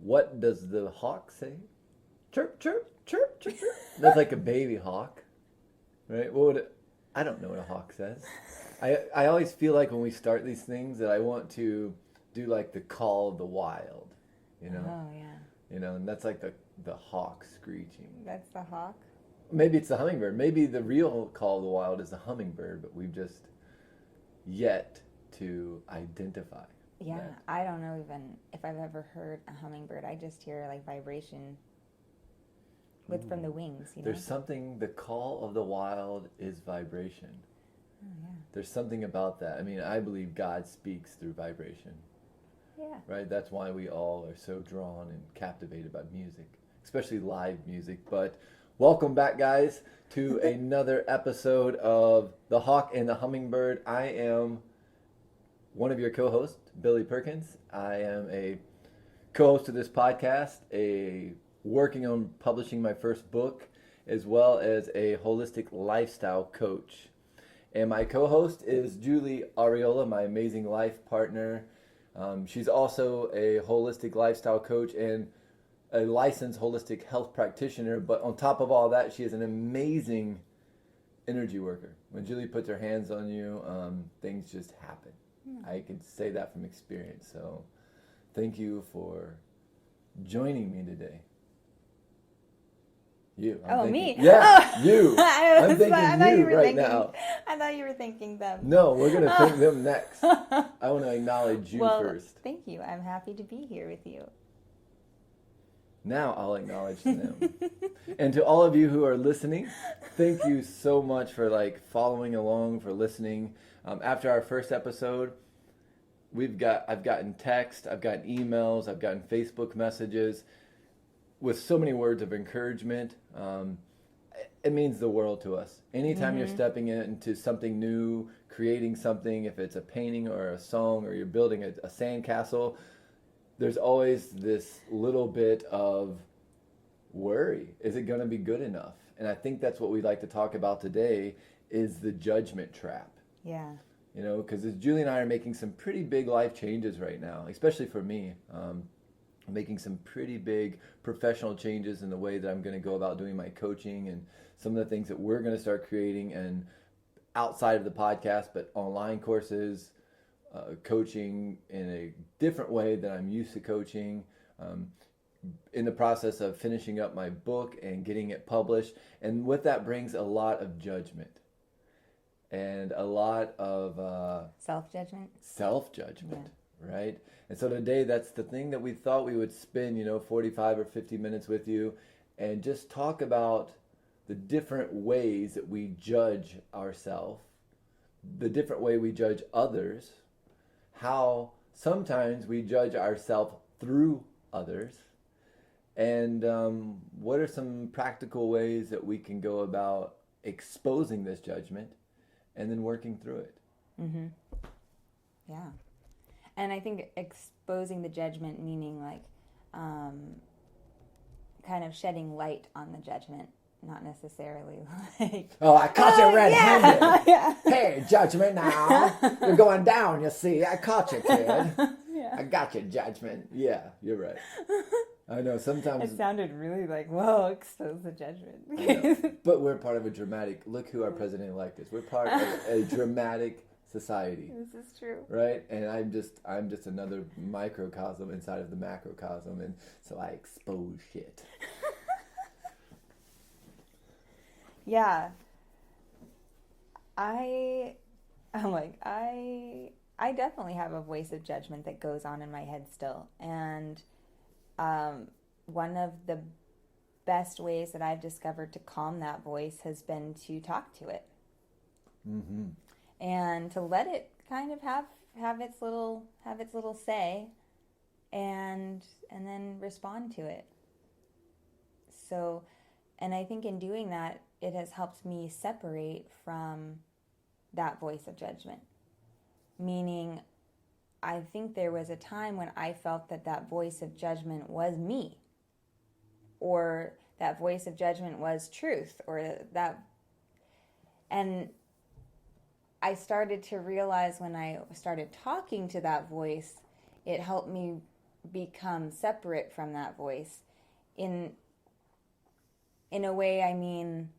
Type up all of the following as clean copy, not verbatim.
what does the hawk say? Chirp, chirp, chirp, chirp, chirp. That's like a baby hawk, right? I don't know what a hawk says. I always feel like when we start these things that I want to do like the call of the wild, you know? Oh, yeah. You know, and that's like the hawk screeching. That's the hawk? Maybe it's the hummingbird. Maybe the real call of the wild is the hummingbird, but we've just yet to identify. Yeah, that. I don't know even if I've ever heard a hummingbird. I just hear like vibration from the wings, you know? There's something, the call of the wild is vibration. Oh, yeah. There's something about that. I mean, I believe God speaks through vibration. Yeah. Right? That's why we all are so drawn and captivated by music, especially live music. But welcome back, guys, to another episode of The Hawk and the Hummingbird. I am one of your co-hosts, Billy Perkins. I am a co-host of this podcast, working on publishing my first book, as well as a holistic lifestyle coach. And my co-host is Julie Ariola, my amazing life partner. She's also a holistic lifestyle coach and a licensed holistic health practitioner. But on top of all that, she is an amazing energy worker. When Julie puts her hands on you, things just happen. I can say that from experience. So thank you for joining me today. You. I'm thinking, me? Yeah, oh. You. I'm thinking you right now. I thought you were thinking them. No, we're going to thank them next. I want to acknowledge you first. Thank you. I'm happy to be here with you. Now I'll acknowledge them. And to all of you who are listening, thank you so much for following along, for listening. After our first episode, I've gotten text, I've gotten emails, I've gotten Facebook messages with so many words of encouragement. It means the world to us. Anytime you're stepping into something new, creating something, if it's a painting or a song or you're building a sandcastle, there's always this little bit of worry. Is it going to be good enough? And I think that's what we'd like to talk about today is the judgment trap. Yeah. You know, because Julie and I are making some pretty big life changes right now, especially for me. Making some pretty big professional changes in the way that I'm going to go about doing my coaching and some of the things that we're going to start creating and outside of the podcast, but online courses, coaching in a different way than I'm used to coaching, in the process of finishing up my book and getting it published. And with that brings a lot of judgment and a lot of self-judgment. Self-judgment, yeah. Right? And so today, that's the thing that we thought we would spend, 45 or 50 minutes with you and just talk about the different ways that we judge ourselves, the different way we judge others, how sometimes we judge ourselves through others, and what are some practical ways that we can go about exposing this judgment and then working through it. Mm-hmm. Yeah. And I think exposing the judgment, meaning kind of shedding light on the judgment, not necessarily oh, I caught you red-handed. Yeah. Hey, judgment now. You're going down, you see. I caught you, kid. Yeah. I got you, judgment. Yeah, you're right. I know, sometimes... It sounded really whoa, expose the judgment. But we're part of a dramatic... Look who our president-elect is. We're part of a dramatic... society. This is true. Right? And I'm just another microcosm inside of the macrocosm, and so I expose shit. Yeah. I definitely have a voice of judgment that goes on in my head still. And one of the best ways that I've discovered to calm that voice has been to talk to it. Mm-hmm. And to let it kind of have its little say, and then respond to it. So, and I think in doing that, it has helped me separate from that voice of judgment. Meaning, I think there was a time when I felt that voice of judgment was me, or that voice of judgment was truth, or that, and I started to realize when I started talking to that voice, it helped me become separate from that voice. In a way, I mean,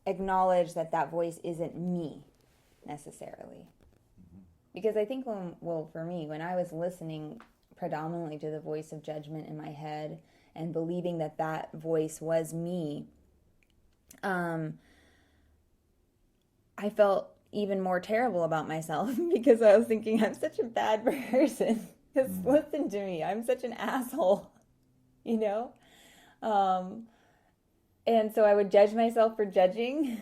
acknowledge that that voice isn't me necessarily. Because I think for me, when I was listening predominantly to the voice of judgment in my head and believing that that voice was me, I felt even more terrible about myself because I was thinking, I'm such a bad person. Because listen to me, I'm such an asshole, you know? And so I would judge myself for judging,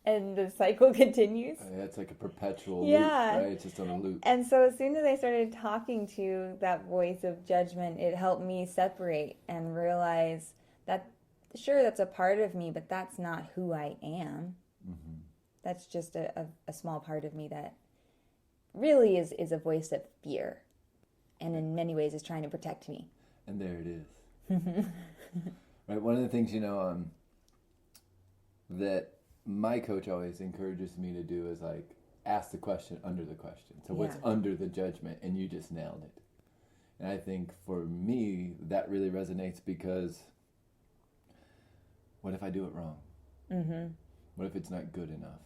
and the cycle continues. It's like a perpetual loop, right? It's just on a loop. And so as soon as I started talking to that voice of judgment, it helped me separate and realize that, sure, that's a part of me, but that's not who I am. Mm-hmm. That's just a small part of me that really is a voice of fear, and in many ways is trying to protect me. And there it is. Right. One of the things, that my coach always encourages me to do is like ask the question under the question. So what's under the judgment? And you just nailed it. And I think for me, that really resonates because what if I do it wrong? Mm-hmm. What if it's not good enough?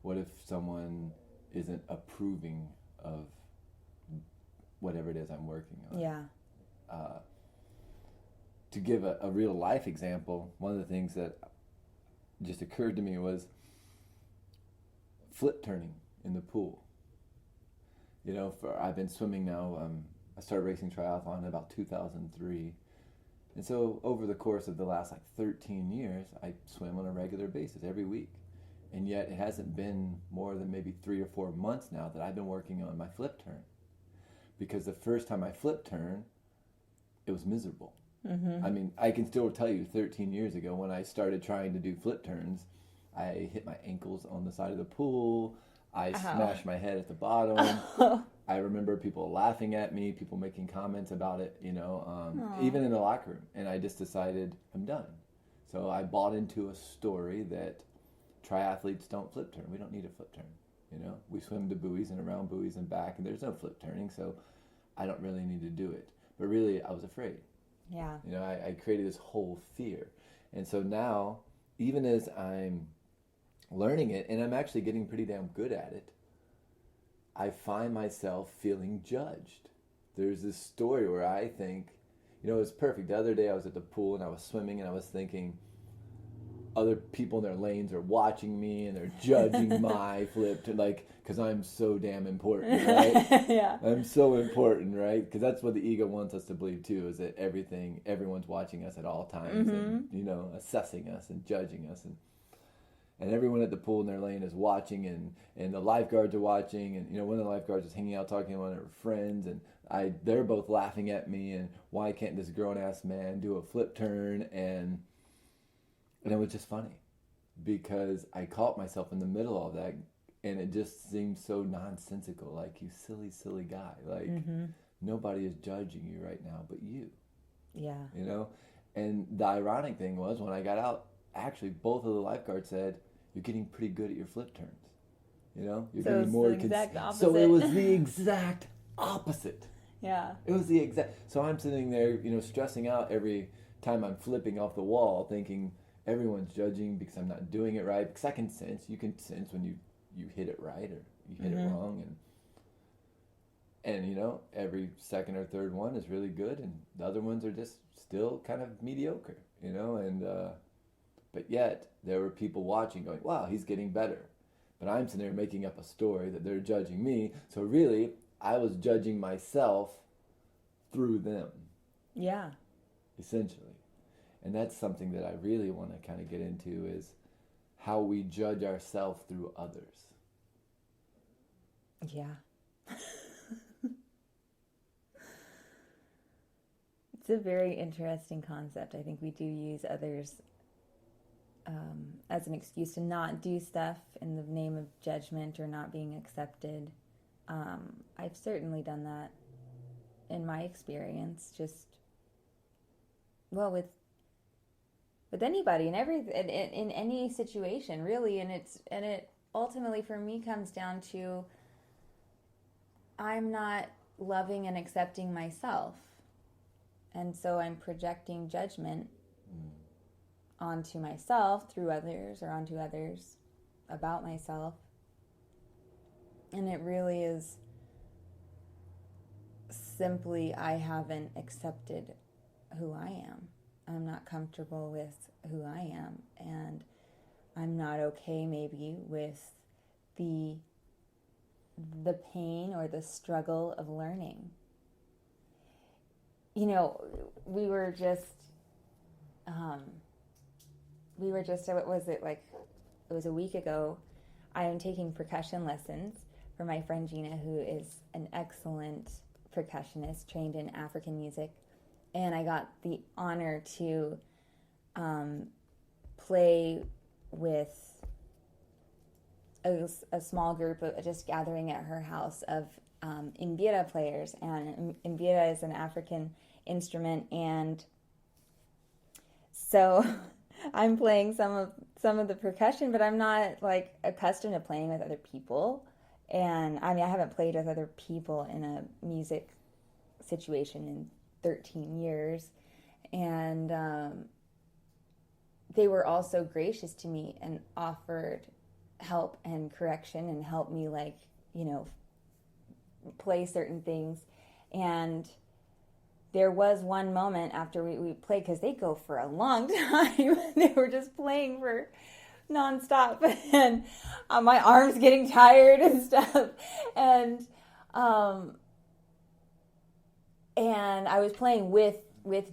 What if someone isn't approving of whatever it is I'm working on? Yeah. To give a real life example, one of the things that just occurred to me was flip turning in the pool. I've been swimming now. I started racing triathlon in about 2003. And so over the course of the last 13 years, I swim on a regular basis every week. And yet it hasn't been more than maybe 3 or 4 months now that I've been working on my flip turn. Because the first time I flip turn, it was miserable. Mm-hmm. I mean, I can still tell you 13 years ago when I started trying to do flip turns, I hit my ankles on the side of the pool. I smashed my head at the bottom. I remember people laughing at me, people making comments about it, even in the locker room. And I just decided I'm done. So I bought into a story that triathletes don't flip turn. We don't need a flip turn. We swim to buoys and around buoys and back, and there's no flip turning, so I don't really need to do it. But really, I was afraid. Yeah. I created this whole fear. And so now, even as I'm learning it, and I'm actually getting pretty damn good at it, I find myself feeling judged. There's this story where I think, it was perfect. The other day I was at the pool and I was swimming and I was thinking, other people in their lanes are watching me and they're judging my flip to because I'm so damn important, right? Yeah. I'm so important, right? Because that's what the ego wants us to believe too, is that everyone's watching us at all times, mm-hmm. and assessing us and judging us, and everyone at the pool in their lane is watching, and the lifeguards are watching, and one of the lifeguards is hanging out talking to one of her friends, and they're both laughing at me, and why can't this grown ass man do a flip turn? And it was just funny because I caught myself in the middle of that, and it just seemed so nonsensical. Like, you silly, silly guy. Like, mm-hmm. Nobody is judging you right now but you. Yeah. And the ironic thing was, when I got out, actually both of the lifeguards said, you're getting pretty good at your flip turns. You're so getting more the exact opposite. So it was the exact opposite. Yeah. It was the exact. So I'm sitting there, stressing out every time I'm flipping off the wall, thinking everyone's judging because I'm not doing it right. Because you can sense when you hit it right or you hit mm-hmm. it wrong, and every second or third one is really good, and the other ones are just still kind of mediocre, and but yet there were people watching going, wow, he's getting better. But I'm sitting there making up a story that they're judging me. So really, I was judging myself through them. Yeah. Essentially. And that's something that I really want to kind of get into, is how we judge ourselves through others. Yeah. It's a very interesting concept. I think we do use others as an excuse to not do stuff in the name of judgment or not being accepted. I've certainly done that in my experience, with anybody and in any situation, really. And it ultimately for me comes down to, I'm not loving and accepting myself. And so I'm projecting judgment onto myself through others or onto others about myself. And it really is simply I haven't accepted who I am. I'm not comfortable with who I am, and I'm not okay maybe with the pain or the struggle of learning. You know, we were just what was it, like, it was a week ago. I am taking percussion lessons for my friend Gina, who is an excellent percussionist trained in African music, and I got the honor to play with a small group of just gathering at her house of mbira players, and mbira is an African instrument, and so I'm playing some of the percussion, but I'm not like accustomed to playing with other people. And I mean, I haven't played with other people in a music situation in 13 years. And they were also gracious to me and offered help and correction and helped me, like, you know, play certain things. And there was one moment after we played, because they go for a long time. They were just playing for nonstop, and my arms getting tired and stuff. And I was playing with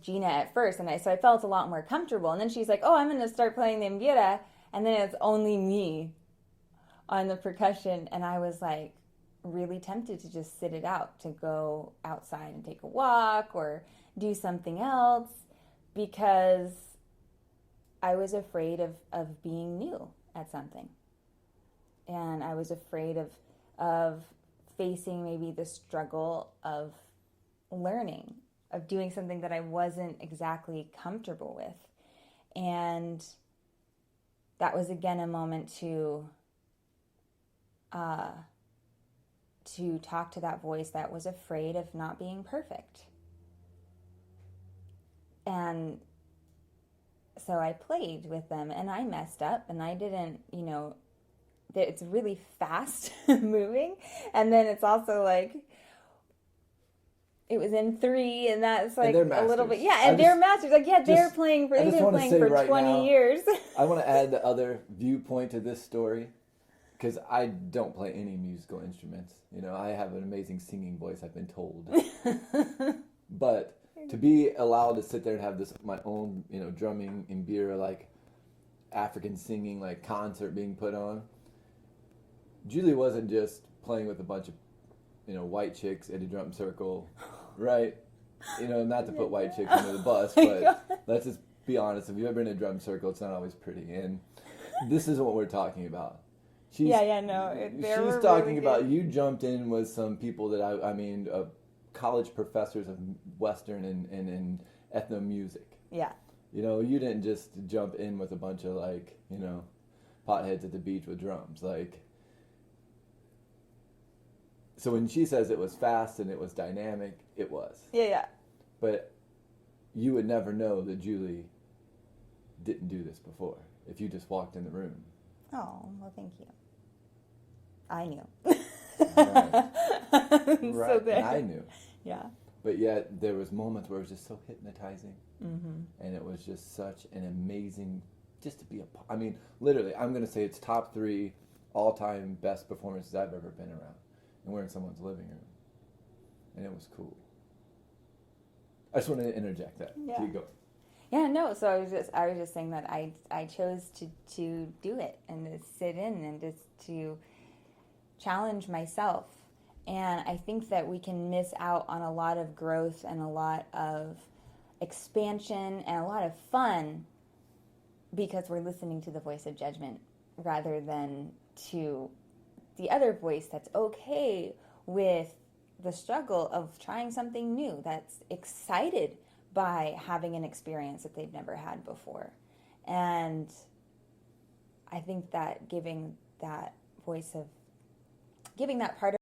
Gina at first, and so I felt a lot more comfortable. And then she's like, "Oh, I'm going to start playing the mbira," and then it's only me on the percussion, and I was like really tempted to just sit it out, to go outside and take a walk or do something else, because I was afraid of being new at something. And I was afraid of facing maybe the struggle of learning, of doing something that I wasn't exactly comfortable with. And that was again a moment to talk to that voice that was afraid of not being perfect. And so I played with them, and I messed up, and I didn't, you know, it's really fast moving. And then it's also like, it was in 3, and that's like a little bit, yeah, and they're masters. Like, yeah, they've been playing for 20 years. I want to add the other viewpoint to this story, because I don't play any musical instruments. You know, I have an amazing singing voice, I've been told. But to be allowed to sit there and have this, my own, you know, drumming, mbira, like African singing, like concert being put on, Julie wasn't just playing with a bunch of, you know, white chicks in a drum circle, right? You know, not to put white chicks under the bus, but let's just be honest. If you've ever been in a drum circle, it's not always pretty. And this isn't what we're talking about. She's talking about, you jumped in with some people that I mean, college professors of Western and ethno music. Yeah. You know, you didn't just jump in with a bunch of, like, you know, potheads at the beach with drums. Like, so when she says it was fast and it was dynamic, it was. Yeah. But you would never know that Julie didn't do this before if you just walked in the room. Oh, well, thank you. I knew. Right. So there. And I knew. Yeah. But yet there was moments where it was just so hypnotizing. Mm-hmm. And it was just such an amazing, just to be I mean, literally, I'm going to say it's top 3 all-time best performances I've ever been around. And we're in someone's living room. And it was cool. I just wanted to interject that. Yeah. Keep going. Yeah, no, so I was just saying that I chose to do it and to sit in and just to challenge myself. And I think that we can miss out on a lot of growth and a lot of expansion and a lot of fun because we're listening to the voice of judgment rather than to the other voice that's okay with the struggle of trying something new, that's excited by having an experience that they've never had before. And I think that giving that part of